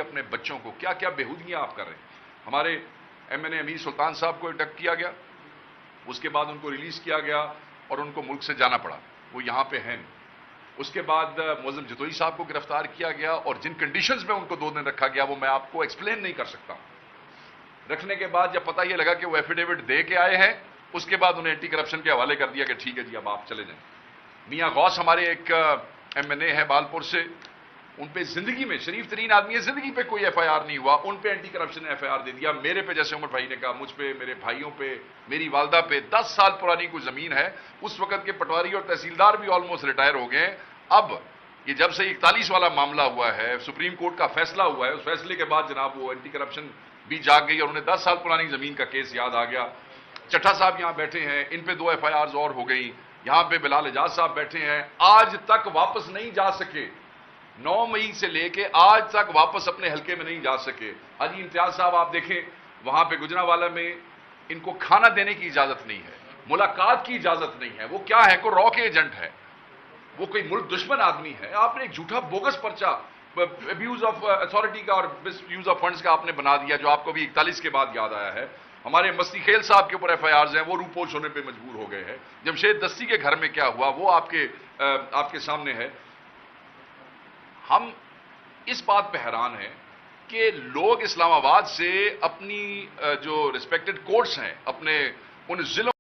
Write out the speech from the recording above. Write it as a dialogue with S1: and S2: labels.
S1: اپنے بچوں کو کیا کیا بےہودگیاں آپ کر رہے ہیں. ہمارے ایم این اے امیر سلطان صاحب کو اٹیک کیا گیا، اس کے بعد ان کو ریلیز کیا گیا اور ان کو ملک سے جانا پڑا، وہ یہاں پہ ہیں. اس کے بعد معظم جتوئی صاحب کو گرفتار کیا گیا اور جن کنڈیشنز میں ان کو 2 دن رکھا گیا وہ میں آپ کو ایکسپلین نہیں کر سکتا. رکھنے کے بعد جب پتہ یہ لگا کہ وہ ایفیڈیوٹ دے کے آئے ہیں، اس کے بعد انہیں اینٹی کرپشن کے حوالے کر دیا کہ ٹھیک ہے جی اب آپ چلے جائیں. میاں غوث ہمارے ایک ایم این اے ہے بالپور سے، ان پہ زندگی میں شریف ترین آدمی ہے، زندگی پہ کوئی ایف آئی آر نہیں ہوا، ان پہ anti corruption F I R دے دیا. میرے پہ جیسے عمر بھائی نے کہا، مجھ پہ، میرے بھائیوں پہ، میری والدہ پہ 10 سال پرانی کوئی زمین ہے. اس وقت کے پٹواری اور تحصیلدار بھی آلموسٹ ریٹائر ہو گئے ہیں. اب یہ جب سے 41 والا معاملہ ہوا ہے، سپریم کورٹ کا فیصلہ ہوا ہے، اس فیصلے کے بعد جناب وہ اینٹی کرپشن بھی جاگ گئی اور انہیں 10 سال پرانی زمین کا کیس یاد آ گیا. چٹھا صاحب یہاں بیٹھے ہیں، ان پہ 2 ایف آئی آرز اور ہو گئی. یہاں پہ بلال اعجاز صاحب بیٹھے ہیں، آج تک واپس نہیں جا سکے. 9 مئی سے لے کے آج تک واپس اپنے حلقے میں نہیں جا سکے. حاجی امتیاز صاحب آپ دیکھیں، وہاں پہ گجرانوالہ میں ان کو کھانا دینے کی اجازت نہیں ہے، ملاقات کی اجازت نہیں ہے. وہ کیا ہے؟ کوئی را کے ایجنٹ ہے، وہ کوئی ملک دشمن آدمی ہے. آپ نے ایک جھوٹا بوگس پرچہ ابیوز آف اتھارٹی کا اور یوز آف فنڈز کا آپ نے بنا دیا، جو آپ کو بھی 41 کے بعد یاد آیا ہے. ہمارے مستی خیل صاحب کے اوپر ایف آئی آرز ہیں، وہ روپوش ہونے پہ مجبور ہو گئے ہیں. جمشید دستی کے گھر میں کیا ہوا وہ آپ کے سامنے ہے. ہم اس بات پہ حیران ہیں کہ لوگ اسلام آباد سے اپنی جو ریسپیکٹڈ کورٹس ہیں، اپنے ان ضلعوں